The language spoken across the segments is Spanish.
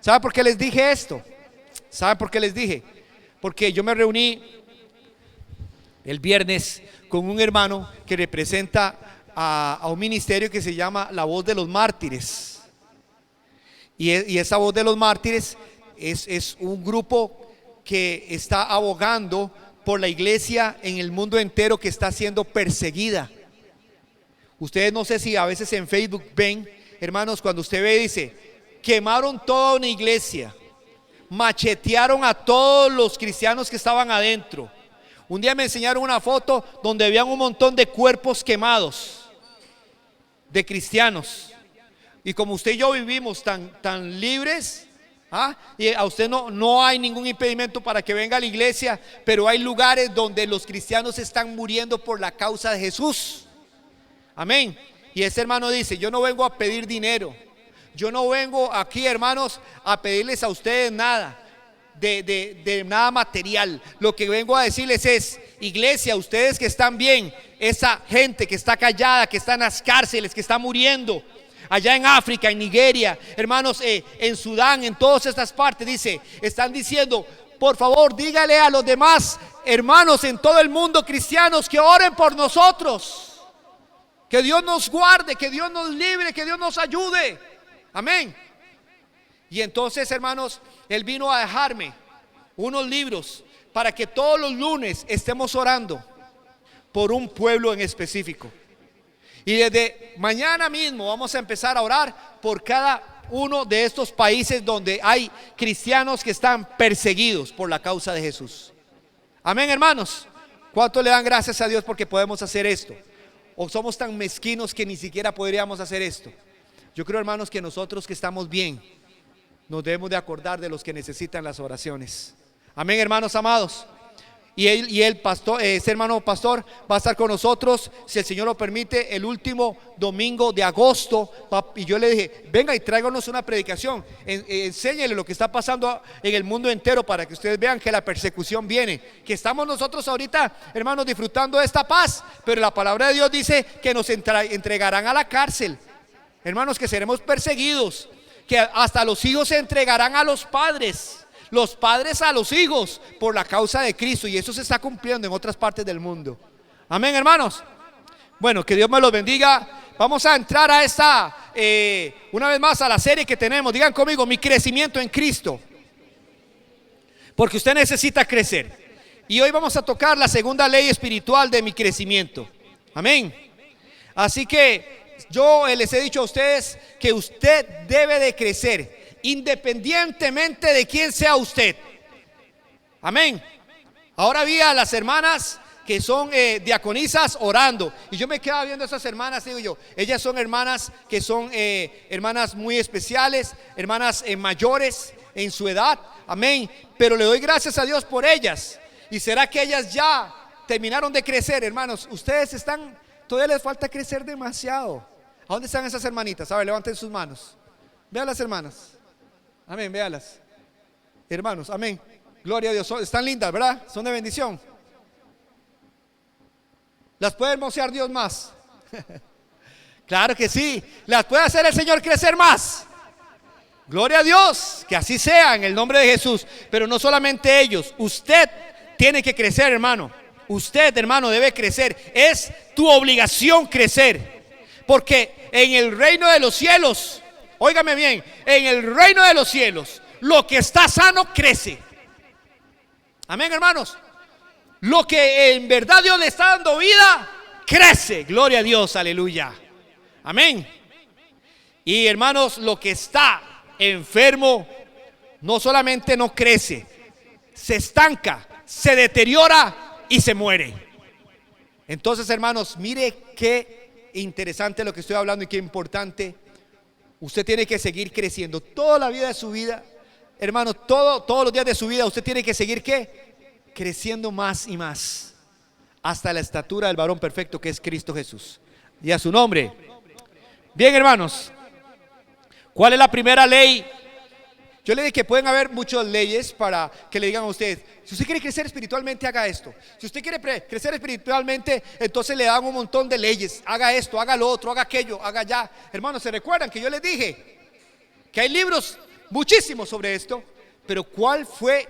¿Saben por qué les dije esto? ¿Saben por qué les dije? Porque yo me reuní el viernes con un hermano que representa a un ministerio que se llama La Voz de los Mártires. Y esa Voz de los Mártires es un grupo que está abogando por la iglesia en el mundo entero que está siendo perseguida. Ustedes no sé si a veces en Facebook ven, hermanos, cuando usted ve, dice, quemaron toda una iglesia, machetearon a todos los cristianos que estaban adentro. Un día me enseñaron una foto donde habían un montón de cuerpos quemados de cristianos. Y como usted y yo vivimos tan libres, y a usted no hay ningún impedimento para que venga a la iglesia, pero hay lugares donde los cristianos están muriendo por la causa de Jesús. Amén. Y ese hermano dice, yo no vengo a pedir dinero, yo no vengo aquí, hermanos, a pedirles a ustedes nada de nada material. Lo que vengo a decirles es, iglesia, ustedes que están bien, esa gente que está callada, que está en las cárceles, que está muriendo allá en África, en Nigeria, hermanos, en Sudán, en todas estas partes, dice, están diciendo, por favor, dígale a los demás hermanos en todo el mundo, cristianos, que oren por nosotros, que Dios nos guarde, que Dios nos libre, que Dios nos ayude. Amén. Y entonces, hermanos, él vino a dejarme unos libros para que todos los lunes estemos orando por un pueblo en específico. Y desde mañana mismo vamos a empezar a orar por cada uno de estos países donde hay cristianos que están perseguidos por la causa de Jesús. Amén, hermanos. ¿Cuánto le dan gracias a Dios porque podemos hacer esto? ¿O somos tan mezquinos que ni siquiera podríamos hacer esto? Yo creo, hermanos, que nosotros que estamos bien nos debemos de acordar de los que necesitan las oraciones. Amén, hermanos amados. Y el pastor, ese hermano pastor va a estar con nosotros, si el Señor lo permite, el último domingo de agosto. Y yo le dije, venga y tráiganos una predicación, enséñele lo que está pasando en el mundo entero para que ustedes vean que la persecución viene, que estamos nosotros ahorita, hermanos, disfrutando de esta paz, pero la palabra de Dios dice que nos entregarán a la cárcel, hermanos, que seremos perseguidos, que hasta los hijos se entregarán a los padres a los hijos por la causa de Cristo, y eso se está cumpliendo en otras partes del mundo. Amén, hermanos. Bueno, que Dios me los bendiga. Vamos a entrar a esta una vez más a la serie que tenemos. Digan conmigo, mi crecimiento en Cristo, porque usted necesita crecer. Y hoy vamos a tocar la segunda ley espiritual de mi crecimiento. Amén. Así que yo les he dicho a ustedes que usted debe de crecer independientemente de quién sea usted. Amén. Ahora vi a las hermanas que son diaconisas orando, y yo me quedaba viendo a esas hermanas, digo yo, ellas son hermanas que son hermanas muy especiales, hermanas mayores en su edad. Amén. Pero le doy gracias a Dios por ellas. ¿Y será que ellas ya terminaron de crecer, hermanos? Ustedes todavía les falta crecer demasiado. ¿A dónde están esas hermanitas? A ver, levanten sus manos. Vean las hermanas. Amén, véalas. Hermanos, amén. Gloria a Dios. Están lindas, ¿verdad? Son de bendición. ¿Las puede hermosear Dios más? Claro que sí. ¿Las puede hacer el Señor crecer más? Gloria a Dios. Que así sea en el nombre de Jesús. Pero no solamente ellos. Usted tiene que crecer, hermano. Usted, hermano, debe crecer. Es tu obligación crecer. Porque en el reino de los cielos, óigame bien, en el reino de los cielos, lo que está sano crece. Amén, hermanos. Lo que en verdad Dios le está dando vida, crece. Gloria a Dios, aleluya. Amén. Y hermanos, lo que está enfermo, no solamente no crece, se estanca, se deteriora y se muere. Entonces, hermanos, mire qué interesante lo que estoy hablando y qué importante. Usted tiene que seguir creciendo toda la vida de su vida, hermano, todos los días de su vida. Usted tiene que seguir ¿qué? Creciendo más y más hasta la estatura del varón perfecto que es Cristo Jesús. Y a su nombre. Bien, hermanos, ¿cuál es la primera ley? Yo le dije que pueden haber muchas leyes para que le digan a usted, si usted quiere crecer espiritualmente, haga esto. Si usted quiere crecer espiritualmente, entonces le dan un montón de leyes. Haga esto, haga lo otro, haga aquello, haga allá. Hermanos, ¿se recuerdan que yo les dije que hay libros muchísimo sobre esto, pero ¿cuál fue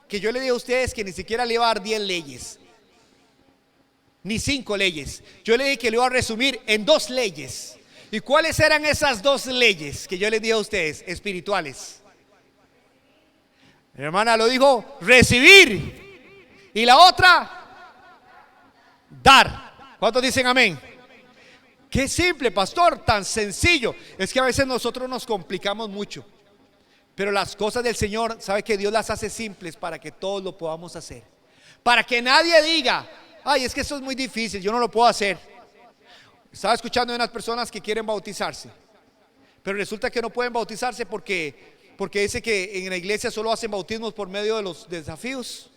que yo le dije a ustedes que ni siquiera le iba a dar 10 leyes? Ni 5 leyes. Yo le dije que lo iba a resumir en 2 leyes. ¿Y cuáles eran esas 2 leyes que yo les dije a ustedes, espirituales? Mi hermana lo dijo, recibir. Y la otra, dar. ¿Cuántos dicen amén? Qué simple, pastor, tan sencillo. Es que a veces nosotros nos complicamos mucho, pero las cosas del Señor, sabe que Dios las hace simples para que todos lo podamos hacer. Para que nadie diga, ay, es que eso es muy difícil, yo no lo puedo hacer. Estaba escuchando de unas personas que quieren bautizarse, pero resulta que no pueden bautizarse porque dice que en la iglesia solo hacen bautismos por medio de los desafíos,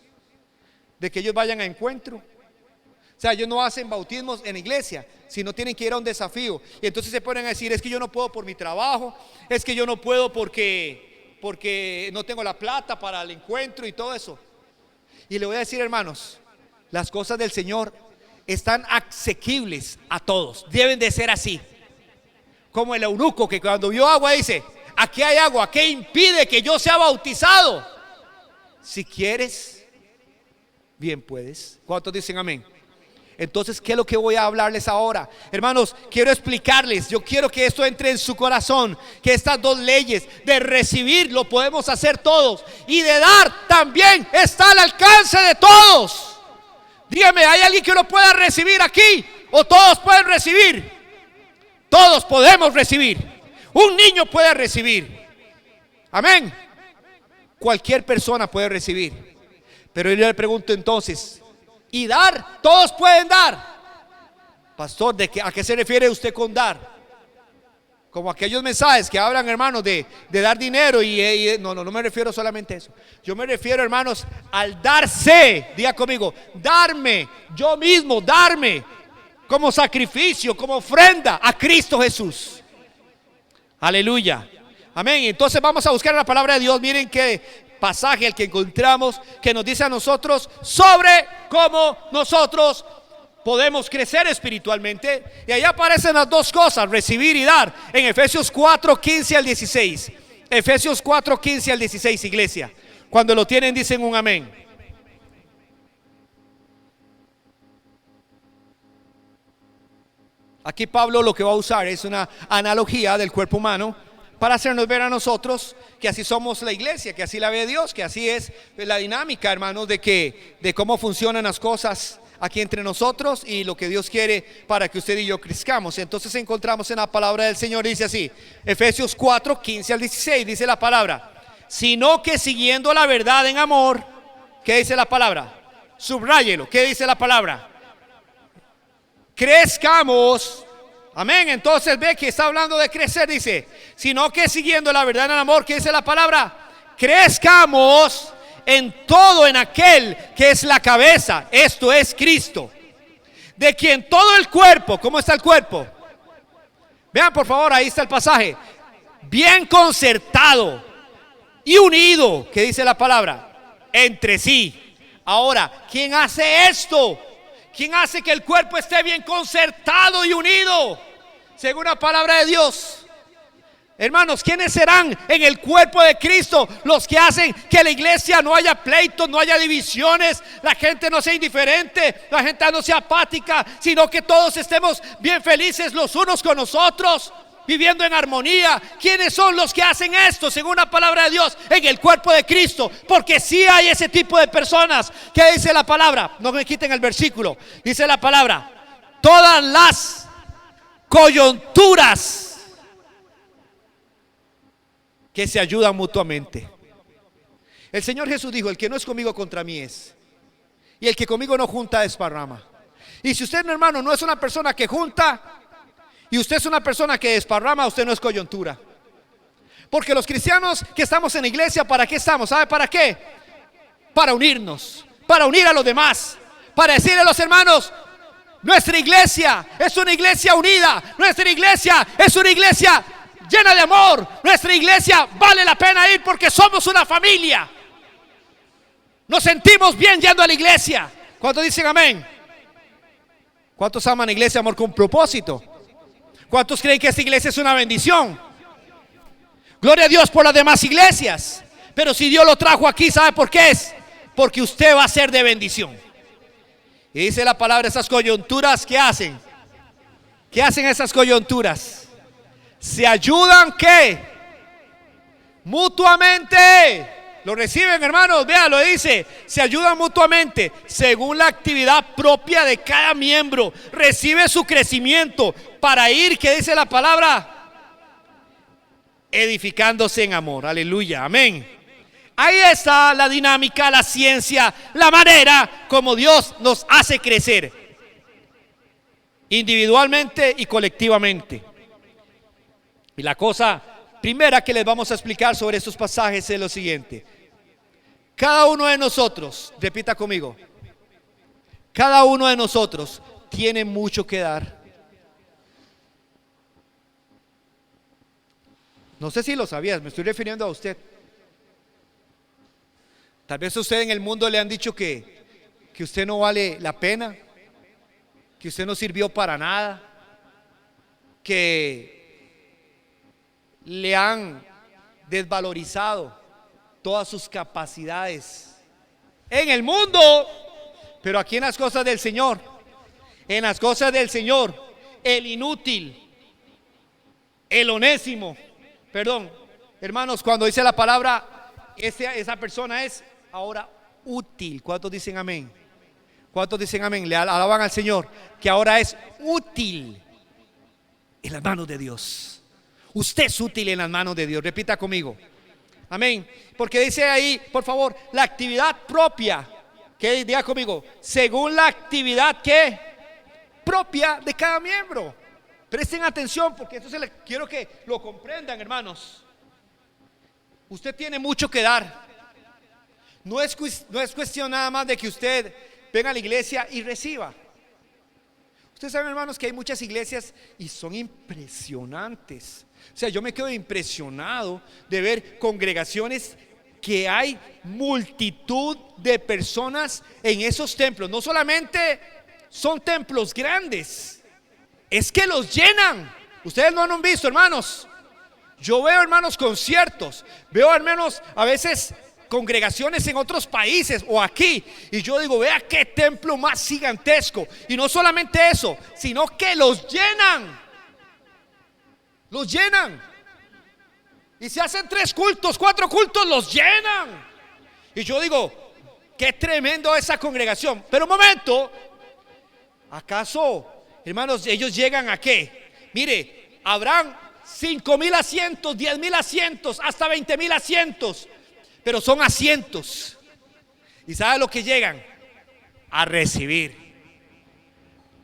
de que ellos vayan a encuentro. O sea, ellos no hacen bautismos en la iglesia, sino tienen que ir a un desafío. Y entonces se ponen a decir, es que yo no puedo por mi trabajo, es que yo no puedo porque no tengo la plata para el encuentro y todo eso. Y le voy a decir, hermanos, las cosas del Señor están asequibles a todos, deben de ser así. Como el eunuco que cuando vio agua dice, aquí hay agua, ¿qué impide que yo sea bautizado? Si quieres, bien puedes. ¿Cuántos dicen amén? Entonces, ¿qué es lo que voy a hablarles ahora? Hermanos, quiero explicarles, yo quiero que esto entre en su corazón, que estas 2 leyes de recibir lo podemos hacer todos, y de dar también está al alcance de todos. Dígame, ¿hay alguien que lo pueda recibir aquí? ¿O todos pueden recibir? Todos podemos recibir. Un niño puede recibir. Amén. Cualquier persona puede recibir. Pero yo le pregunto entonces, ¿y dar? ¿Todos pueden dar? Pastor, ¿a qué se refiere usted con dar? Como aquellos mensajes que hablan, hermanos, de dar dinero no me refiero solamente a eso. Yo me refiero, hermanos, al darse. Diga conmigo, darme, yo mismo, darme como sacrificio, como ofrenda a Cristo Jesús. Aleluya. Amén. Entonces vamos a buscar la palabra de Dios. Miren qué pasaje el que encontramos que nos dice a nosotros sobre cómo nosotros podemos crecer espiritualmente. Y ahí aparecen las 2 cosas, recibir y dar, en Efesios 4, 15 al 16. Efesios 4, 15 al 16, iglesia. Cuando lo tienen dicen un amén. Aquí Pablo lo que va a usar es una analogía del cuerpo humano para hacernos ver a nosotros que así somos la iglesia, que así la ve Dios, que así es la dinámica, hermanos, de cómo funcionan las cosas aquí entre nosotros y lo que Dios quiere para que usted y yo crezcamos. Entonces encontramos en la palabra del Señor, dice así, Efesios 4, 15 al 16, dice la palabra, sino que siguiendo la verdad en amor. ¿Qué dice la palabra? Subráyelo. ¿Qué dice la palabra? Crezcamos. Amén. Entonces ve que está hablando de crecer, dice, sino que siguiendo la verdad en amor. ¿Qué dice la palabra? Crezcamos en todo en aquel que es la cabeza, esto es Cristo, de quien todo el cuerpo, ¿cómo está el cuerpo? Vean por favor, ahí está el pasaje, bien concertado y unido, ¿qué dice la palabra? Entre sí. Ahora, ¿quién hace esto? ¿Quién hace que el cuerpo esté bien concertado y unido? Según la palabra de Dios. Hermanos, ¿quiénes serán en el cuerpo de Cristo los que hacen que la iglesia no haya pleitos, no haya divisiones, la gente no sea indiferente, la gente no sea apática, sino que todos estemos bien felices los unos con los otros, viviendo en armonía? ¿Quiénes son los que hacen esto según la palabra de Dios en el cuerpo de Cristo? Porque sí hay ese tipo de personas. ¿Qué dice la palabra? No me quiten el versículo. Dice la palabra, todas las coyunturas que se ayudan mutuamente. El Señor Jesús dijo, el que no es conmigo contra mí es, y el que conmigo no junta desparrama. Y si usted, mi hermano, no es una persona que junta y usted es una persona que desparrama, usted no es coyuntura. Porque los cristianos que estamos en la iglesia, ¿para qué estamos? ¿Sabe para qué? Para unirnos, para unir a los demás, para decirle a los hermanos, nuestra iglesia es una iglesia unida, nuestra iglesia es una iglesia llena de amor, nuestra iglesia vale la pena ir porque somos una familia. Nos sentimos bien yendo a la iglesia. ¿Cuántos dicen amén? ¿Cuántos aman la iglesia, amor con propósito? ¿Cuántos creen que esta iglesia es una bendición? Gloria a Dios por las demás iglesias. Pero si Dios lo trajo aquí, ¿sabe por qué es? Porque usted va a ser de bendición. Y dice la palabra, esas coyunturas, ¿qué hacen? ¿Qué hacen esas coyunturas? Se ayudan, ¿qué? Mutuamente. Lo reciben, hermanos, vean, lo dice. Se ayudan mutuamente según la actividad propia de cada miembro. Recibe su crecimiento para ir, ¿qué dice la palabra? Edificándose en amor. Aleluya, amén. Ahí está la dinámica, la ciencia, la manera como Dios nos hace crecer, individualmente y colectivamente. Y la cosa primera que les vamos a explicar sobre estos pasajes es lo siguiente. Cada uno de nosotros, repita conmigo, cada uno de nosotros tiene mucho que dar. No sé si lo sabías, me estoy refiriendo a usted. Tal vez a usted en el mundo le han dicho que usted no vale la pena, que usted no sirvió para nada, que le han desvalorizado todas sus capacidades en el mundo. Pero aquí en las cosas del Señor, en las cosas del Señor, el inútil, el onésimo, perdón, hermanos, cuando dice la palabra, esa persona es ahora útil. ¿Cuántos dicen amén? ¿Cuántos dicen amén? Le alaban al Señor, que ahora es útil en las manos de Dios. Usted es útil en las manos de Dios. Repita conmigo, amén. Porque dice ahí, por favor, la actividad propia, que diga conmigo, según la actividad que propia de cada miembro. Presten atención, porque esto quiero que lo comprendan, hermanos. Usted tiene mucho que dar. No es cuestión nada más de que usted venga a la iglesia y reciba. Ustedes saben, hermanos, que hay muchas iglesias y son impresionantes. O sea, yo me quedo impresionado de ver congregaciones que hay multitud de personas en esos templos. No solamente son templos grandes, es que los llenan. Ustedes no han visto, hermanos. Yo veo, hermanos, conciertos, veo, hermanos, a veces congregaciones en otros países o aquí, y yo digo, vea qué templo más gigantesco. Y no solamente eso, sino que los llenan. Los llenan. Y se hacen 3 cultos, 4 cultos, los llenan. Y yo digo, qué tremendo esa congregación. Pero un momento, ¿acaso, hermanos, ellos llegan a qué? Mire, habrán 5,000 asientos, 10,000 asientos, hasta 20,000 asientos, pero son asientos. ¿Y sabe lo que llegan? A recibir,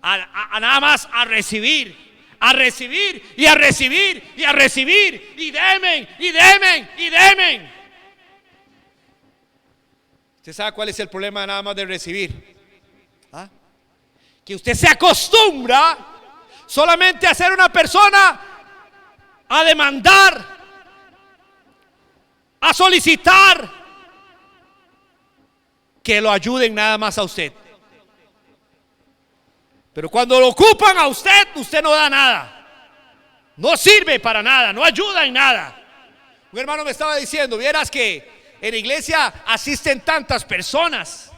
a nada más a recibir, a recibir y a recibir y a recibir, y demen y demen y demen. ¿Usted sabe cuál es el problema nada más de recibir? ¿Ah? Que usted se acostumbra solamente a ser una persona, a demandar, a solicitar que lo ayuden nada más a usted. Pero cuando lo ocupan a usted, usted no da nada, no sirve para nada, no ayuda en nada. Un hermano me estaba diciendo, vieras que en la iglesia asisten tantas personas,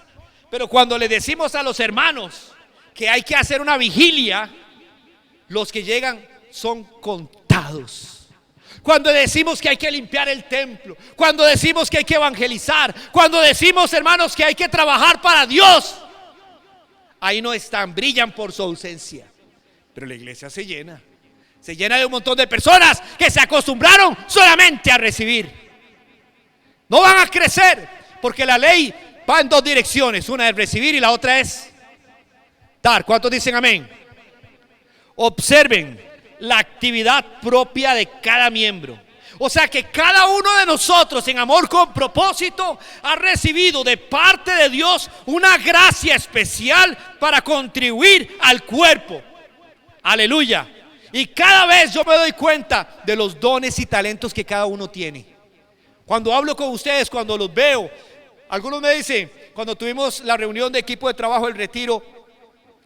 pero cuando le decimos a los hermanos que hay que hacer una vigilia, los que llegan son contados. Cuando decimos que hay que limpiar el templo, cuando decimos que hay que evangelizar, cuando decimos, hermanos, que hay que trabajar para Dios, ahí no están, brillan por su ausencia. Pero la iglesia se llena de un montón de personas que se acostumbraron solamente a recibir. No van a crecer, porque la ley va en 2 direcciones, una es recibir y la otra es dar. ¿Cuántos dicen amén? Observen la actividad propia de cada miembro. O sea que cada uno de nosotros, en amor con propósito, ha recibido de parte de Dios una gracia especial para contribuir al cuerpo. Aleluya. Y cada vez yo me doy cuenta de los dones y talentos que cada uno tiene. Cuando hablo con ustedes, cuando los veo, algunos me dicen, cuando tuvimos la reunión de equipo de trabajo, el retiro,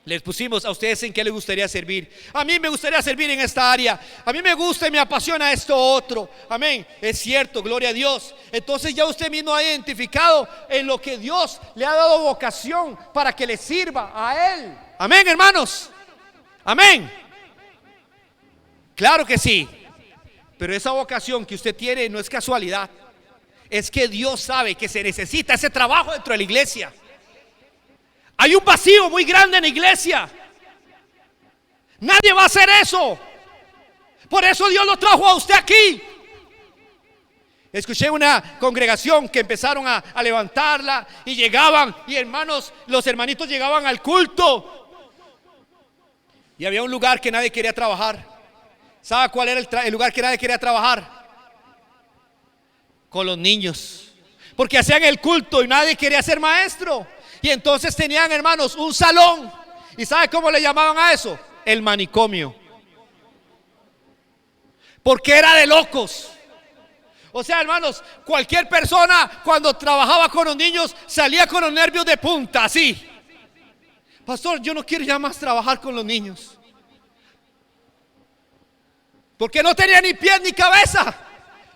Les pusimos a ustedes en qué les gustaría servir. A mí me gustaría servir en esta área. A mí me gusta y me apasiona esto otro. Amén. Es cierto, gloria a Dios. Entonces ya usted mismo ha identificado en lo que Dios le ha dado vocación para que le sirva a Él. Amén, hermanos. Amén. Claro que sí. Pero esa vocación que usted tiene no es casualidad. Es que Dios sabe que se necesita ese trabajo dentro de la iglesia. Hay un vacío muy grande en la iglesia. Nadie va a hacer eso. Por eso Dios lo trajo a usted aquí. Escuché una congregación que empezaron a levantarla y llegaban, y hermanos, los hermanitos llegaban al culto y había un lugar que nadie quería trabajar. ¿Sabe cuál era el lugar que nadie quería trabajar? Con los niños, porque hacían el culto y nadie quería ser maestro. Y entonces tenían, hermanos, un salón. ¿Y sabe cómo le llamaban a eso? El manicomio. Porque era de locos. O sea, hermanos, cualquier persona cuando trabajaba con los niños salía con los nervios de punta, así. Pastor, yo no quiero ya más trabajar con los niños, porque no tenía ni pies ni cabeza.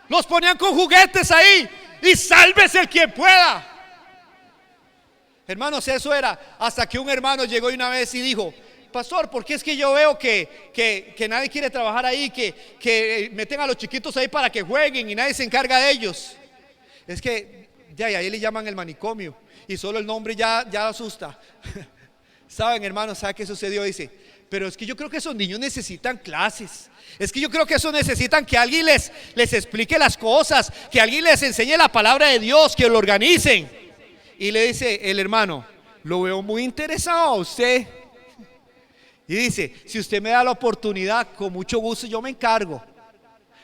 Los ponían con juguetes ahí y sálvese el quien pueda. Hermanos, eso era hasta que un hermano llegó una vez y dijo: pastor, ¿por qué es que yo veo que nadie quiere trabajar ahí? Que meten a los chiquitos ahí para que jueguen y nadie se encarga de ellos. Es que ya ahí le llaman el manicomio y solo el nombre ya asusta. Saben, hermanos, ¿sabe qué sucedió? Dice: pero es que yo creo que esos niños necesitan clases. Es que yo creo que esos necesitan que alguien les explique las cosas, que alguien les enseñe la palabra de Dios, que lo organicen. Y le dice el hermano: lo veo muy interesado a usted. Y dice: si usted me da la oportunidad, con mucho gusto yo me encargo,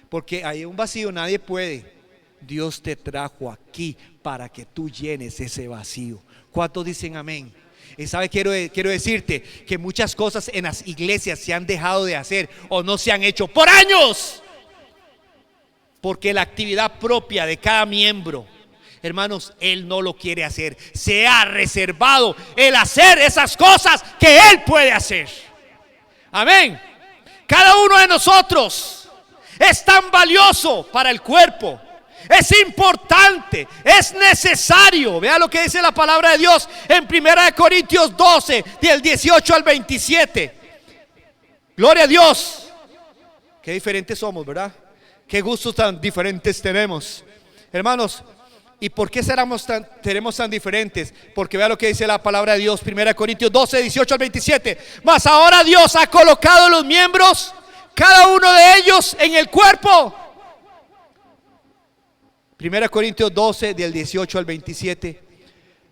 porque hay un vacío, nadie puede. Dios te trajo aquí para que tú llenes ese vacío. ¿Cuántos dicen amén? Y sabe, quiero decirte que muchas cosas en las iglesias se han dejado de hacer o no se han hecho por años, porque la actividad propia de cada miembro, hermanos, él no lo quiere hacer. Se ha reservado el hacer esas cosas que él puede hacer. Amén. Cada uno de nosotros es tan valioso para el cuerpo. Es importante, es necesario. Vea lo que dice la palabra de Dios en 1 Corintios 12, del 18 al 27. Gloria a Dios. Qué diferentes somos, ¿verdad? Qué gustos tan diferentes tenemos, hermanos. ¿Y por qué tenemos tan diferentes? Porque vea lo que dice la palabra de Dios, 1 Corintios 12, 18 al 27. Mas ahora Dios ha colocado los miembros, cada uno de ellos, en el cuerpo. 1 Corintios 12, del 18 al 27.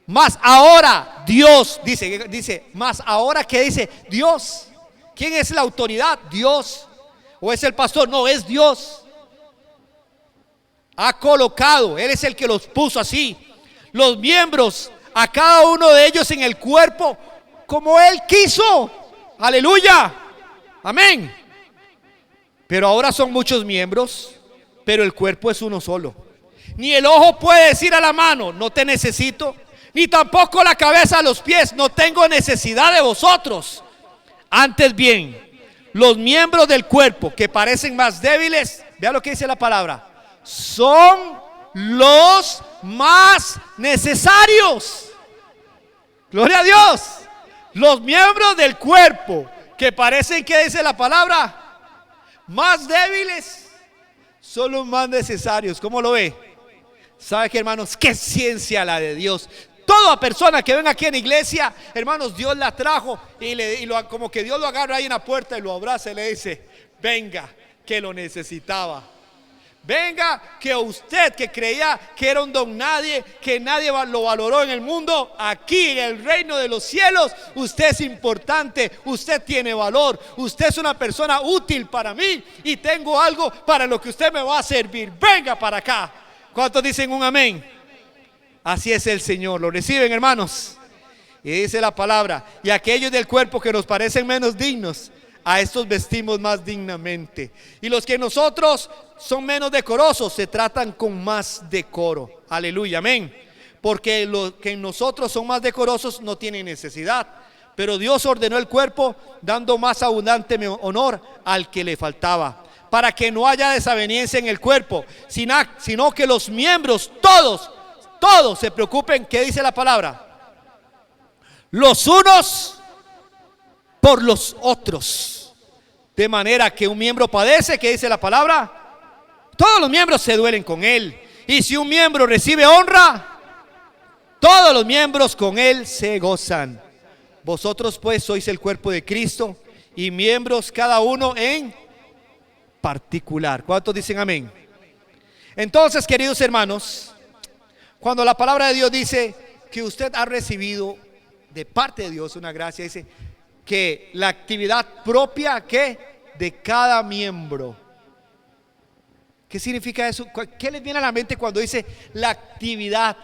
Mas ahora Dios, dice, mas ahora, ¿qué dice? Dios. ¿Quién es la autoridad? Dios. ¿O es el pastor? No, es Dios. Ha colocado, Él es el que los puso así, los miembros, a cada uno de ellos en el cuerpo, como Él quiso. Aleluya. Amén. Pero ahora son muchos miembros, pero el cuerpo es uno solo. Ni el ojo puede decir a la mano: no te necesito, ni tampoco la cabeza a los pies: no tengo necesidad de vosotros. Antes bien, los miembros del cuerpo que parecen más débiles, vea lo que dice la palabra, son los más necesarios. Gloria a Dios. Los miembros del cuerpo que parecen, que dice la palabra, más débiles, son los más necesarios. ¿Cómo lo ve? ¿Sabe qué, hermanos? Qué ciencia la de Dios. Toda persona que venga aquí en la iglesia, hermanos, Dios la trajo como que Dios lo agarra ahí en la puerta y lo abraza y le dice: venga, que lo necesitaba. Venga, que usted que creía que era un don nadie, que nadie lo valoró en el mundo, aquí en el reino de los cielos, usted es importante, usted tiene valor, usted es una persona útil para mí y tengo algo para lo que usted me va a servir. Venga para acá. ¿Cuántos dicen un amén? Así es el Señor. ¿Lo reciben, hermanos? Y dice la palabra: y aquellos del cuerpo que nos parecen menos dignos, a estos vestimos más dignamente. Y los que nosotros son menos decorosos, se tratan con más decoro. Aleluya, amén. Porque los que en nosotros son más decorosos no tienen necesidad, Pero Dios ordenó el cuerpo dando más abundante honor al que le faltaba, para que no haya desaveniencia en el cuerpo, sino que los miembros todos se preocupen. ¿Qué dice la palabra? Los unos por los otros. De manera que un miembro padece, ¿qué dice la palabra? Todos los miembros se duelen con él. Y si un miembro recibe honra, todos los miembros con él se gozan. Vosotros pues sois el cuerpo de Cristo y miembros cada uno en particular. ¿Cuántos dicen amén? Entonces, queridos hermanos, cuando la palabra de Dios dice que usted ha recibido de parte de Dios una gracia, dice que la actividad propia que de cada miembro. ¿Qué significa eso? ¿Qué les viene a la mente cuando dice la actividad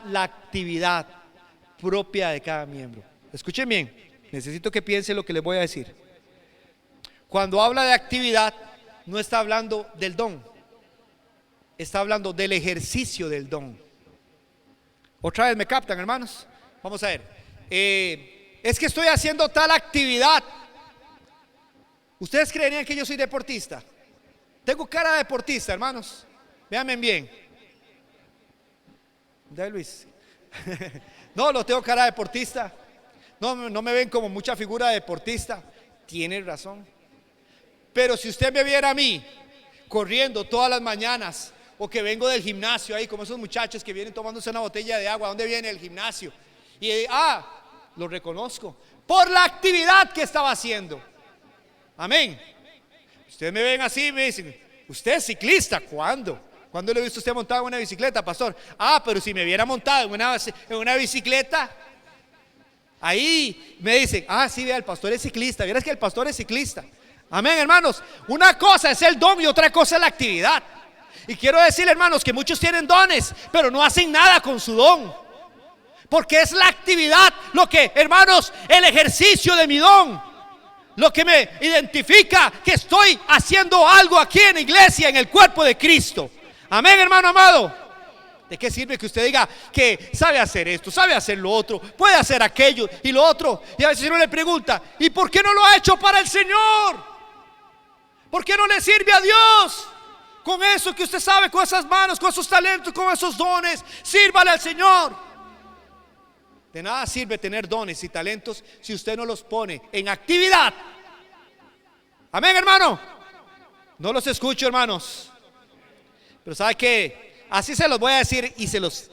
propia de cada miembro? Escuchen bien, necesito que piensen lo que les voy a decir. Cuando habla de actividad, no está hablando del don, está hablando del ejercicio del don. Otra vez me captan, hermanos. Vamos a ver. Es que estoy haciendo tal actividad. ¿Ustedes creerían que yo soy deportista? Tengo cara de deportista, hermanos. Véanme bien. ¿De Luis? No, no tengo cara de deportista. No me ven como mucha figura de deportista. Tiene razón. Pero si usted me viera a mí corriendo todas las mañanas, o que vengo del gimnasio ahí, como esos muchachos que vienen tomándose una botella de agua, ¿dónde viene el gimnasio? Y lo reconozco por la actividad que estaba haciendo. Amén. Ustedes me ven así y me dicen, ¿usted es ciclista? ¿Cuándo? ¿Cuándo le he visto usted montado en una bicicleta, pastor? Pero si me viera montado en una bicicleta, ahí me dicen, sí, vea, el pastor es ciclista. Vieras que el pastor es ciclista. Amén, hermanos. Una cosa es el don y otra cosa es la actividad. Y quiero decirle, hermanos, que muchos tienen dones, pero no hacen nada con su don. Porque es la actividad lo que, hermanos, el ejercicio de mi don, lo que me identifica que estoy haciendo algo aquí en la iglesia, en el cuerpo de Cristo. Amén, hermano amado. ¿De qué sirve que usted diga que sabe hacer esto, sabe hacer lo otro, puede hacer aquello y lo otro? Y a veces uno le pregunta, ¿y por qué no lo ha hecho para el Señor? ¿Por qué no le sirve a Dios? Con eso que usted sabe, con esas manos, con esos talentos, con esos dones, sírvale al Señor. De nada sirve tener dones y talentos si usted no los pone en actividad. Amén, hermano. No los escucho, hermanos. Pero ¿sabe qué? Así se los voy a decir y se los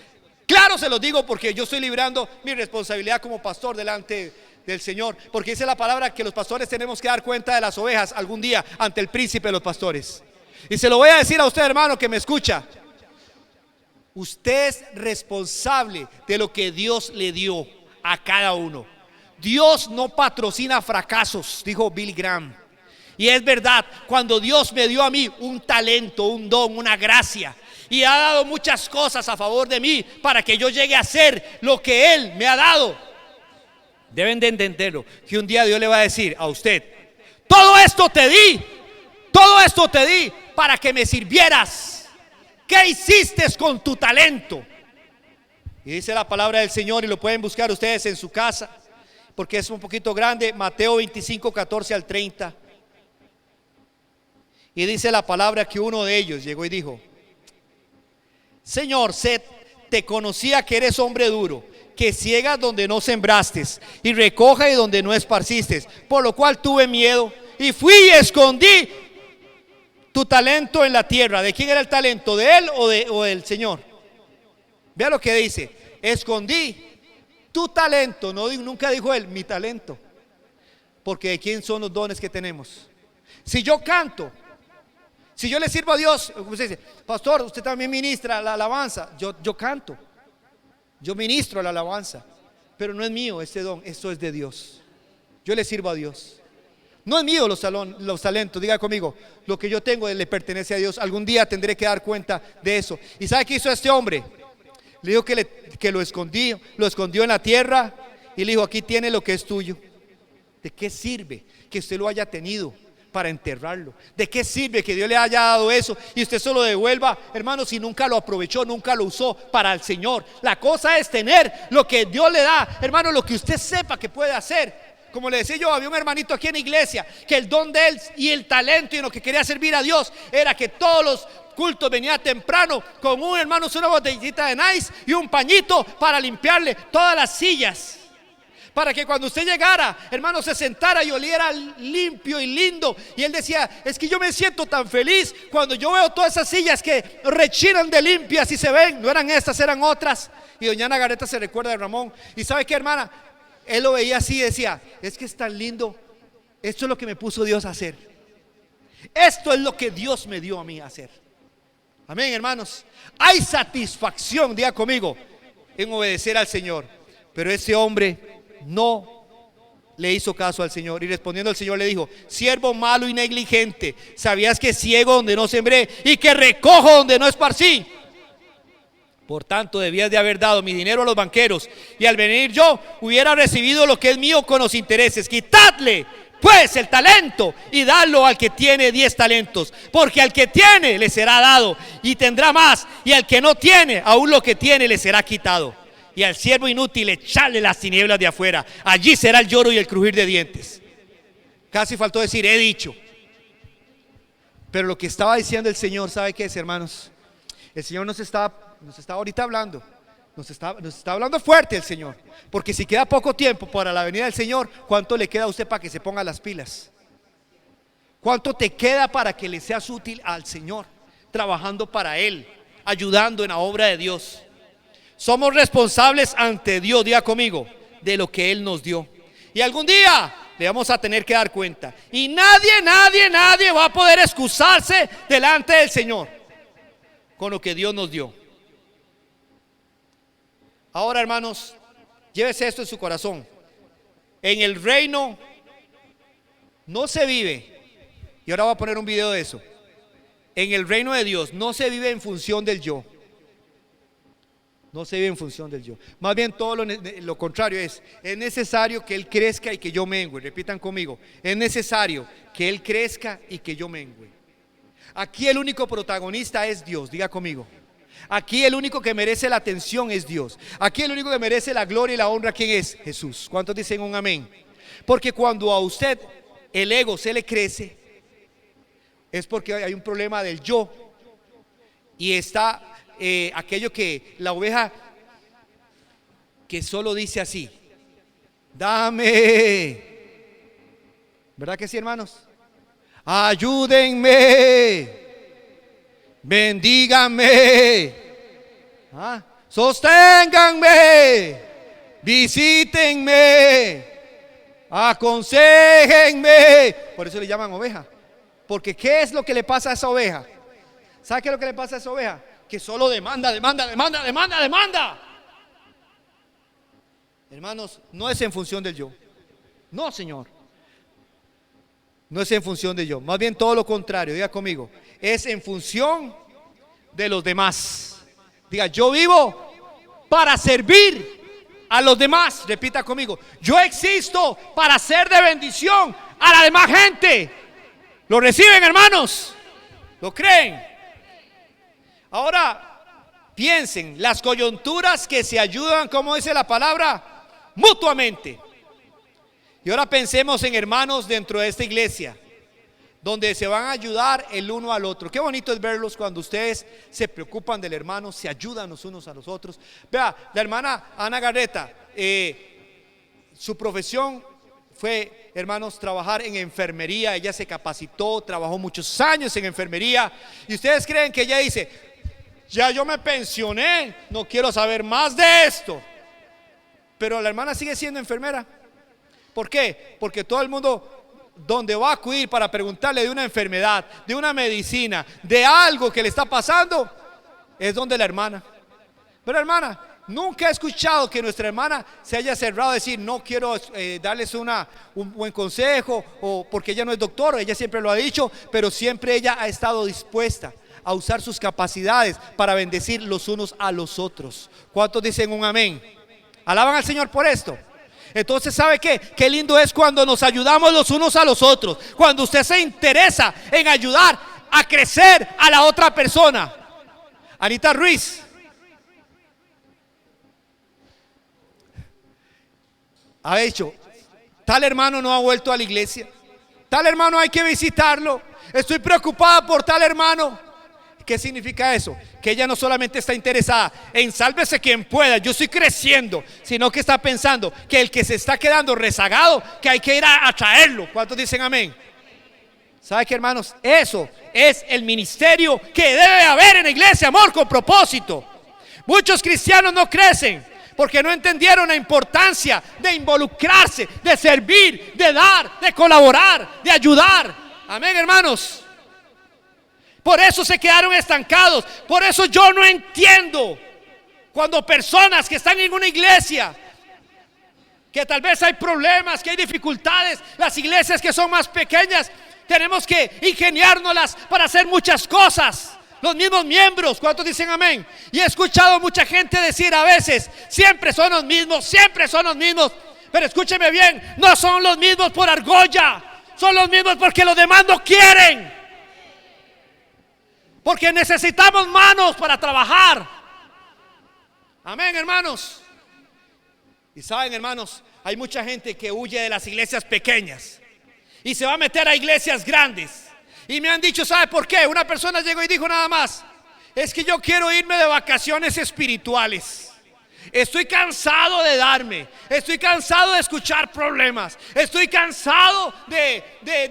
digo, porque yo estoy librando mi responsabilidad como pastor delante del Señor. Porque dice la palabra que los pastores tenemos que dar cuenta de las ovejas algún día ante el príncipe de los pastores. Y se lo voy a decir a usted, hermano, que me escucha. Usted es responsable de lo que Dios le dio a cada uno. Dios no patrocina fracasos, dijo Billy Graham. Y es verdad, cuando Dios me dio a mí un talento, un don, una gracia, y ha dado muchas cosas a favor de mí para que yo llegue a ser lo que Él me ha dado, deben de entenderlo, que un día Dios le va a decir a usted: todo esto te di para que me sirvieras. ¿Qué hiciste con tu talento? Y dice la palabra del Señor, y lo pueden buscar ustedes en su casa, porque es un poquito grande, Mateo 25, 14 al 30. Y dice la palabra que uno de ellos llegó y dijo: Señor, te conocía que eres hombre duro, que ciegas donde no sembraste y recoge donde no esparciste, por lo cual tuve miedo y fui y escondí tu talento en la tierra. ¿De quién era el talento? ¿De él o del Señor? Vea lo que dice: escondí tu talento. Nunca dijo él mi talento, porque ¿de quién son los dones que tenemos? Si yo canto, si yo le sirvo a Dios, usted dice: pastor, usted también ministra la alabanza. Yo canto, yo ministro la alabanza, pero no es mío este don, esto es de Dios. Yo le sirvo a Dios. No es mío los talentos, diga conmigo, lo que yo tengo le pertenece a Dios. Algún día tendré que dar cuenta de eso. ¿Y sabe qué hizo este hombre? Le dijo que lo escondió en la tierra y le dijo: aquí tiene lo que es tuyo. ¿De qué sirve que usted lo haya tenido para enterrarlo? ¿De qué sirve que Dios le haya dado eso y usted solo devuelva, hermano, si nunca lo aprovechó, nunca lo usó para el Señor? La cosa es tener lo que Dios le da, hermano, lo que usted sepa que puede hacer. como le decía yo, había un hermanito aquí en la iglesia que el don de él y el talento y en lo que quería servir a Dios era que todos los cultos venía temprano con un hermano, una botellita de Nice y un pañito para limpiarle todas las sillas, para que cuando usted llegara, hermano, se sentara y oliera limpio y lindo. Y él decía, es que yo me siento tan feliz cuando yo veo todas esas sillas que rechinan de limpias y se ven, no eran estas, eran otras. Y doña Ana Gareta se recuerda de Ramón. Y ¿sabe qué, hermana? Él lo veía así y decía, es que es tan lindo, esto es lo que me puso Dios a hacer, esto es lo que Dios me dio a mí a hacer. Amén, hermanos. Hay satisfacción, diga conmigo, en obedecer al Señor. Pero ese hombre no le hizo caso al Señor, y respondiendo el Señor le dijo, siervo malo y negligente, ¿sabías que ciego donde no sembré y que recojo donde no esparcí? Por tanto debías de haber dado mi dinero a los banqueros, y al venir yo hubiera recibido lo que es mío con los intereses. Quitadle pues el talento y dadlo al que tiene 10 talentos, porque al que tiene le será dado y tendrá más, y al que no tiene, aún lo que tiene le será quitado. Y al siervo inútil echarle las tinieblas de afuera, allí será el lloro y el crujir de dientes. Casi faltó decir he dicho. Pero lo que estaba diciendo el Señor, ¿sabe qué es, hermanos? El Señor nos está ahorita hablando, nos está hablando fuerte el Señor, porque si queda poco tiempo para la venida del Señor, ¿cuánto le queda a usted para que se ponga las pilas? ¿Cuánto te queda para que le seas útil al Señor, trabajando para Él, ayudando en la obra de Dios? Somos responsables ante Dios, diga conmigo, de lo que Él nos dio, y algún día le vamos a tener que dar cuenta, y nadie va a poder excusarse delante del Señor con lo que Dios nos dio. Ahora, hermanos, llévese esto en su corazón. En el reino no se vive, y ahora voy a poner un video de eso. En el reino de Dios no se vive en función del yo. No se vive en función del yo. Más bien todo lo contrario es necesario que Él crezca y que yo mengue. Repitan conmigo, es necesario que Él crezca y que yo mengue. Aquí el único protagonista es Dios, diga conmigo. Aquí el único que merece la atención es Dios. Aquí el único que merece la gloria y la honra, ¿quién es? Jesús. ¿Cuántos dicen un amén? Porque cuando a usted el ego se le crece, es porque hay un problema del yo, y está aquello que la oveja que solo dice así, dame, ¿verdad que sí, hermanos? Ayúdenme, bendíganme, sosténganme, visítenme, aconséjenme. Por eso le llaman oveja. Porque ¿qué es lo que le pasa a esa oveja? ¿Sabe qué es lo que le pasa a esa oveja? Que solo demanda. Hermanos, no es en función del yo. No, Señor. No es en función de yo. Más bien todo lo contrario. Diga conmigo. Es en función de los demás. Diga, yo vivo para servir a los demás. Repita conmigo. Yo existo para ser de bendición a la demás gente. ¿Lo reciben, hermanos? ¿Lo creen? Ahora piensen, las coyunturas que se ayudan, como dice la palabra, mutuamente. Y ahora pensemos en hermanos dentro de esta iglesia, donde se van a ayudar el uno al otro. Qué bonito es verlos cuando ustedes se preocupan del hermano, se ayudan los unos a los otros. Vea, la hermana Ana Gareta, su profesión fue, hermanos, trabajar en enfermería. Ella se capacitó, trabajó muchos años en enfermería. Y ustedes creen que ella dice, ya yo me pensioné, no quiero saber más de esto. Pero la hermana sigue siendo enfermera. ¿Por qué? Porque todo el mundo donde va a acudir para preguntarle de una enfermedad, de una medicina, de algo que le está pasando, es donde la hermana. Pero hermana, nunca he escuchado que nuestra hermana se haya cerrado a decir, no quiero darles un buen consejo, o porque ella no es doctora. Ella siempre lo ha dicho, pero siempre ella ha estado dispuesta a usar sus capacidades para bendecir los unos a los otros. ¿Cuántos dicen un amén? ¿Alaban al Señor por esto? Entonces, ¿sabe qué? Qué lindo es cuando nos ayudamos los unos a los otros. Cuando usted se interesa en ayudar a crecer a la otra persona. Anita Ruiz ha hecho Tal hermano no ha vuelto a la iglesia. Tal hermano hay que visitarlo. Estoy preocupada por tal hermano. ¿Qué significa eso? Que ella no solamente está interesada en sálvese quien pueda, yo estoy creciendo, sino que está pensando que el que se está quedando rezagado, que hay que ir a traerlo. ¿Cuántos dicen amén? ¿Sabe qué, hermanos? Eso es el ministerio que debe haber en la iglesia, amor con propósito. Muchos cristianos no crecen porque no entendieron la importancia de involucrarse, de servir, de dar, de colaborar, de ayudar. Amén, hermanos. Por eso se quedaron estancados. Por eso yo no entiendo cuando personas que están en una iglesia, que tal vez hay problemas, que hay dificultades, las iglesias que son más pequeñas, tenemos que ingeniárnoslas para hacer muchas cosas. Los mismos miembros, ¿cuántos dicen amén? Y he escuchado mucha gente decir a veces, siempre son los mismos, siempre son los mismos. Pero escúcheme bien, no son los mismos por argolla, son los mismos porque los demás no quieren. Porque necesitamos manos para trabajar. Amén, hermanos. Y saben, hermanos, hay mucha gente que huye de las iglesias pequeñas y se va a meter a iglesias grandes. Y me han dicho, ¿sabe por qué? Una persona llegó y dijo nada más: es que yo quiero irme de vacaciones espirituales. Estoy cansado de darme, estoy cansado de escuchar problemas, estoy cansado de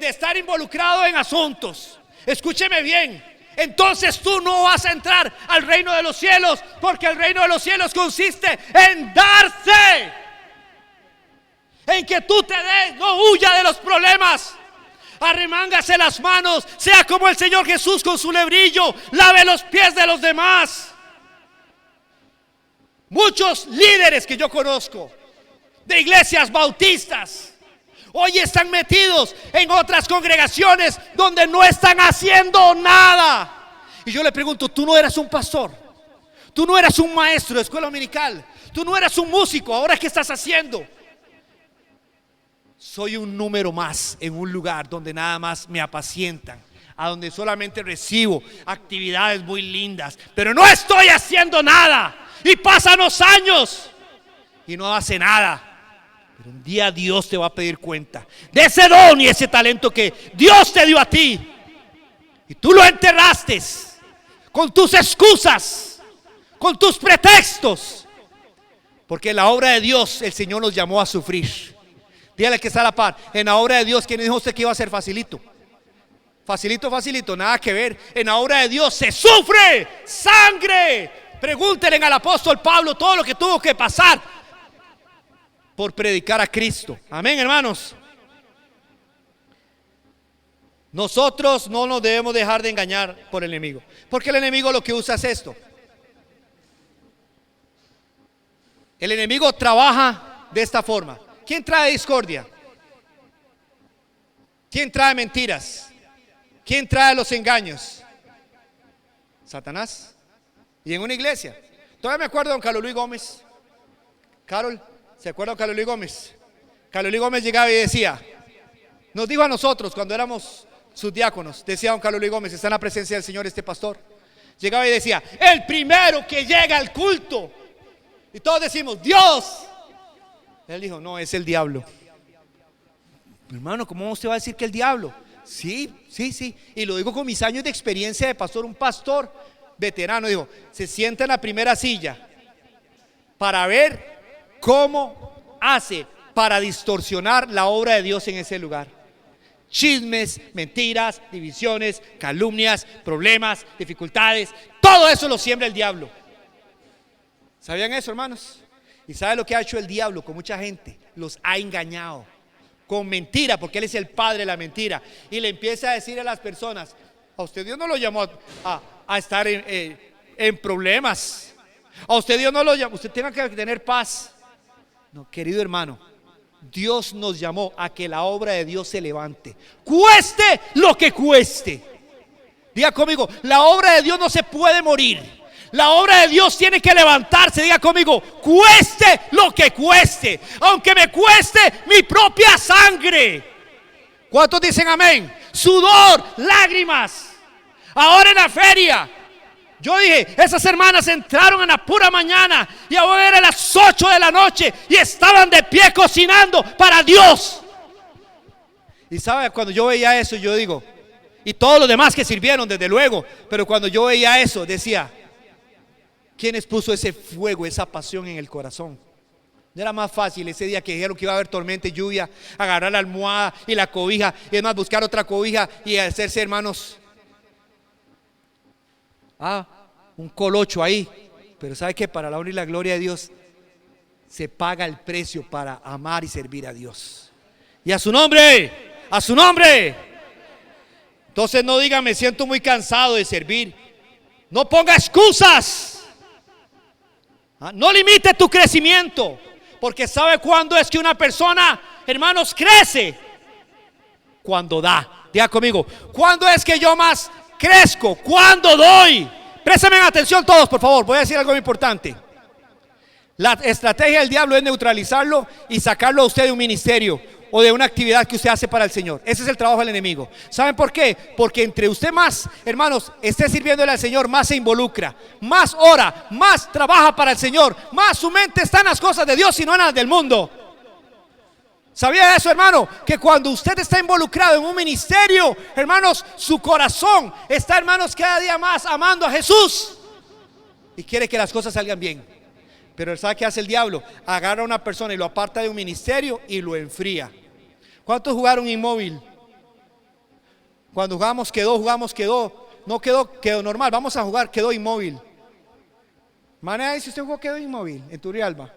estar involucrado en asuntos. Escúcheme bien. Entonces tú no vas a entrar al reino de los cielos, porque el reino de los cielos consiste en darse, en que tú te des, no huya de los problemas. Arremángase las manos, sea como el Señor Jesús con su lebrillo, lave los pies de los demás. Muchos líderes que yo conozco de iglesias bautistas hoy están metidos en otras congregaciones donde no están haciendo nada. Y yo le pregunto, ¿tú no eras un pastor? ¿Tú no eras un maestro de escuela dominical? ¿Tú no eras un músico? ¿Ahora qué estás haciendo? Soy un número más en un lugar donde nada más me apacientan, a donde solamente recibo actividades muy lindas, pero no estoy haciendo nada. Y pasan los años y no hace nada. Pero un día Dios te va a pedir cuenta de ese don y ese talento que Dios te dio a ti, y tú lo enterraste con tus excusas, con tus pretextos, porque en la obra de Dios el Señor nos llamó a sufrir. Dígale que está a la par. En la obra de Dios, ¿quién dijo usted que iba a ser facilito? Facilito, facilito, nada que ver. En la obra de Dios se sufre sangre. Pregúntenle al apóstol Pablo todo lo que tuvo que pasar por predicar a Cristo. Amén, hermanos. Nosotros no nos debemos dejar de engañar por el enemigo, porque el enemigo lo que usa es esto. El enemigo trabaja de esta forma. ¿Quién trae discordia? ¿Quién trae mentiras? ¿Quién trae los engaños? Satanás. Y en una iglesia, todavía me acuerdo de don Carlos Luis Gómez. Carol, ¿se acuerda de Carlos Luis Gómez? Carlos Luis Gómez llegaba y decía, nos dijo a nosotros cuando éramos sus diáconos, decía don Carlos Luis Gómez, está en la presencia del Señor este pastor. Llegaba y decía, el primero que llega al culto, y todos decimos, Dios. Él dijo, no, es el diablo. Hermano, ¿cómo usted va a decir que el diablo? Sí, sí, sí. Y lo digo con mis años de experiencia de pastor. Un pastor veterano dijo, se sienta en la primera silla para ver cómo hace para distorsionar la obra de Dios en ese lugar. Chismes, mentiras, divisiones, calumnias, problemas, dificultades, todo eso lo siembra el diablo. ¿Sabían eso, hermanos? ¿Y sabe lo que ha hecho el diablo con mucha gente? Los ha engañado con mentira, porque él es el padre de la mentira. Y le empieza a decir a las personas, a usted Dios no lo llamó a estar en problemas. A usted Dios no lo llamó, usted tiene que tener paz. No, querido hermano, Dios nos llamó a que la obra de Dios se levante, cueste lo que cueste. Diga conmigo, la obra de Dios no se puede morir. La obra de Dios tiene que levantarse. Diga conmigo, cueste lo que cueste, aunque me cueste mi propia sangre. ¿Cuántos dicen amén? Sudor, lágrimas. Ahora en la feria, yo dije, esas hermanas entraron en la pura mañana y ahora era las 8 de la noche y estaban de pie cocinando para Dios. Y sabe, cuando yo veía eso, yo digo, y todos los demás que sirvieron, desde luego, pero cuando yo veía eso, decía, ¿quiénes puso ese fuego, esa pasión en el corazón? No era más fácil ese día que dijeron que iba a haber tormenta y lluvia, agarrar la almohada y la cobija, y además buscar otra cobija y hacerse, hermanos, un colocho ahí. Pero sabe que para la honra y la gloria de Dios se paga el precio para amar y servir a Dios. Y a su nombre, a su nombre. Entonces no diga, me siento muy cansado de servir. No ponga excusas. No limite tu crecimiento, porque ¿sabe cuándo es que una persona, hermanos, crece? Cuando da. Diga conmigo, ¿cuándo es que yo más crezco? Cuando doy. Préstame atención todos, por favor. Voy a decir algo muy importante. La estrategia del diablo es neutralizarlo y sacarlo a usted de un ministerio o de una actividad que usted hace para el Señor. Ese es el trabajo del enemigo. ¿Saben por qué? Porque entre usted más, hermanos, esté sirviéndole al Señor, más se involucra, más ora, más trabaja para el Señor, más su mente está en las cosas de Dios y no en las del mundo. ¿Sabía eso, hermano? Que cuando usted está involucrado en un ministerio, hermanos, su corazón está, hermanos, cada día más amando a Jesús y quiere que las cosas salgan bien. Pero ¿sabe qué hace el diablo? Agarra a una persona y lo aparta de un ministerio y lo enfría. ¿Cuántos jugaron inmóvil? Cuando jugamos quedó. No quedó normal, vamos a jugar, quedó inmóvil. Mané, si usted jugó quedó inmóvil en Turrialba.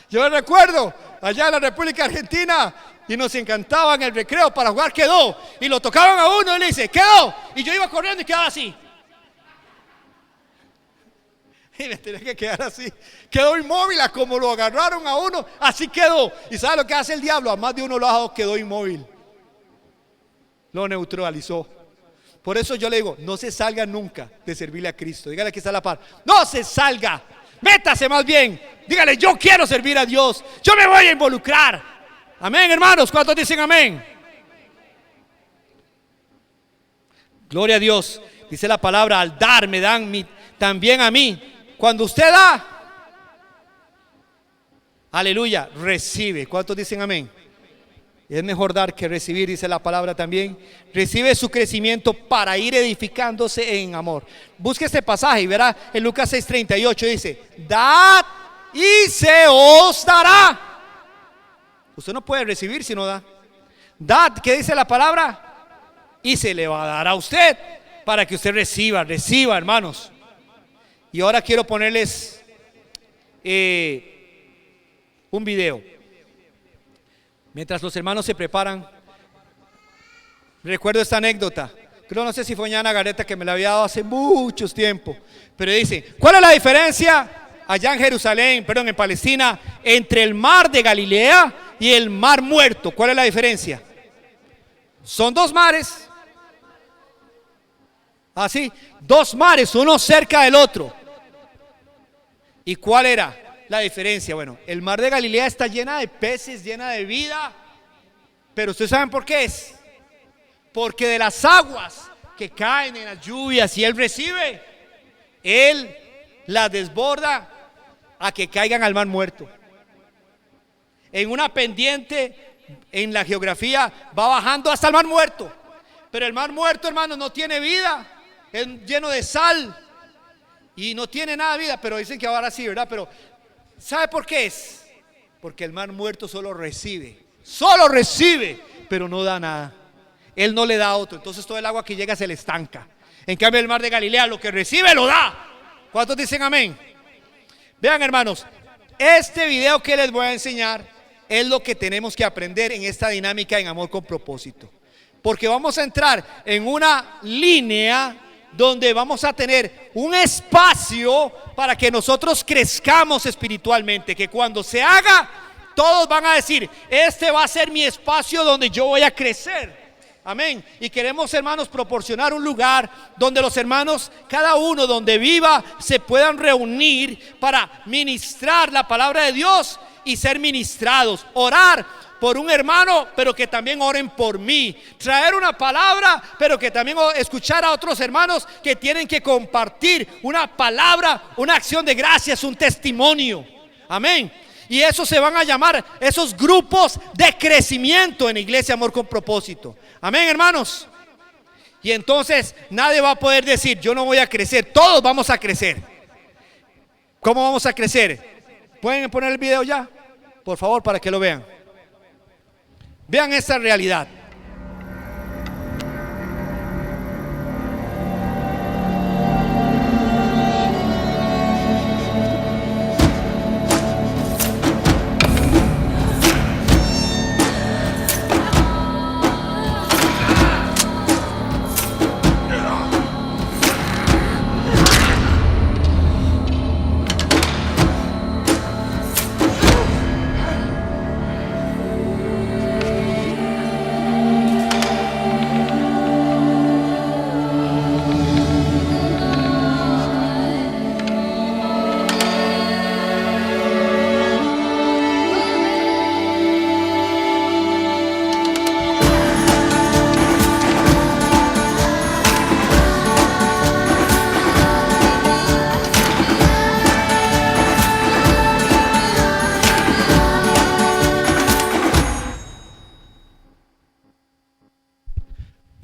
Yo recuerdo allá en la República Argentina y nos encantaba en el recreo para jugar quedó. Y lo tocaban a uno y le dice, quedó. Y yo iba corriendo y quedaba así. Y me tenía que quedar así. Quedó inmóvil, a como lo agarraron a uno, así quedó. ¿Y sabe lo que hace el diablo? A más de uno lo ha dejado, quedó inmóvil. Lo neutralizó. Por eso yo le digo, no se salga nunca de servirle a Cristo. Dígale que está a la par. No se salga. Métase más bien. Dígale, yo quiero servir a Dios. Yo me voy a involucrar. Amén, hermanos. ¿Cuántos dicen amén? Gloria a Dios. Dice la palabra, al dar me dan también a mí. Cuando usted da, aleluya, recibe. ¿Cuántos dicen amén? Es mejor dar que recibir, dice la palabra también. Recibe su crecimiento para ir edificándose en amor. Busque este pasaje y verá en Lucas 6:38 dice, dad y se os dará. Usted no puede recibir si no da. Dad, ¿qué dice la palabra? Y se le va a dar a usted para que usted reciba, hermanos. Y ahora quiero ponerles un video. Mientras los hermanos se preparan, recuerdo esta anécdota. Creo, no sé si fue Ana Gareta que me la había dado hace muchos tiempo. Pero dice, ¿cuál es la diferencia allá en Jerusalén, en Palestina, entre el mar de Galilea y el mar muerto? ¿Cuál es la diferencia? Son dos mares. Así, dos mares, uno cerca del otro. ¿Y cuál era la diferencia? Bueno, el mar de Galilea está llena de peces, llena de vida. Pero ¿ustedes saben por qué es? Porque de las aguas que caen en las lluvias y Él recibe, Él las desborda a que caigan al mar muerto. En una pendiente, en la geografía, va bajando hasta el mar muerto. Pero el mar muerto, hermanos, no tiene vida. Es lleno de sal y no tiene nada de vida, pero dicen que ahora sí, ¿verdad? Pero ¿sabe por qué es? Porque el mar muerto solo recibe, pero no da nada. Él no le da a otro, entonces todo el agua que llega se le estanca. En cambio el mar de Galilea lo que recibe lo da. ¿Cuántos dicen amén? Vean, hermanos, este video que les voy a enseñar es lo que tenemos que aprender en esta dinámica en amor con propósito. Porque vamos a entrar en una línea donde vamos a tener un espacio para que nosotros crezcamos espiritualmente, que cuando se haga, todos van a decir, este va a ser mi espacio donde yo voy a crecer. Amén. Y queremos, hermanos, proporcionar un lugar donde los hermanos, cada uno donde viva, se puedan reunir para ministrar la palabra de Dios y ser ministrados, orar por un hermano, pero que también oren por mí, traer una palabra, pero que también escuchar a otros hermanos que tienen que compartir una palabra, una acción de gracias, un testimonio. Amén. Y eso se van a llamar esos grupos de crecimiento en Iglesia Amor con Propósito. Amén, hermanos. Y entonces nadie va a poder decir, yo no voy a crecer. Todos vamos a crecer. ¿Cómo vamos a crecer? ¿Pueden poner el video ya? Por favor, para que lo vean. Vean esta realidad.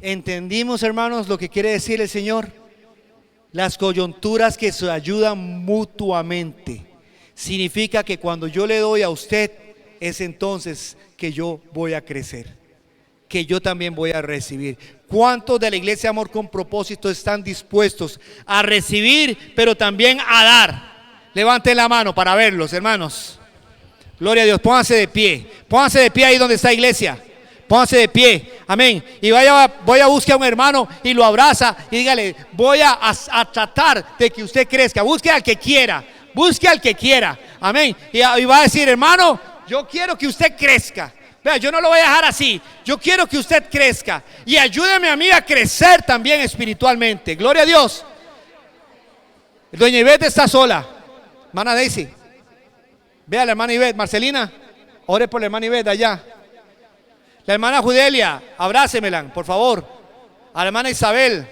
¿Entendimos, hermanos, lo que quiere decir el Señor? Las coyunturas que se ayudan mutuamente. Significa que cuando yo le doy a usted, es entonces que yo voy a crecer, que yo también voy a recibir. ¿Cuántos de la Iglesia Amor con Propósito están dispuestos a recibir, pero también a dar? Levanten la mano para verlos, hermanos. Gloria a Dios. Pónganse de pie. Pónganse de pie ahí donde está iglesia. Pónganse de pie, amén. Y voy a buscar a un hermano y lo abraza y dígale, voy a tratar de que usted crezca. Busque al que quiera, busque al que quiera, amén. Y va a decir, hermano, yo quiero que usted crezca. Vea, yo no lo voy a dejar así. Yo quiero que usted crezca y ayúdeme a mí a crecer también espiritualmente. Gloria a Dios. Doña Ivette está sola. Hermana Daisy, vea a la hermana Ivette. Marcelina, ore por la hermana Ivette allá. La hermana Judelia, abrácemela, por favor. A la hermana Isabel.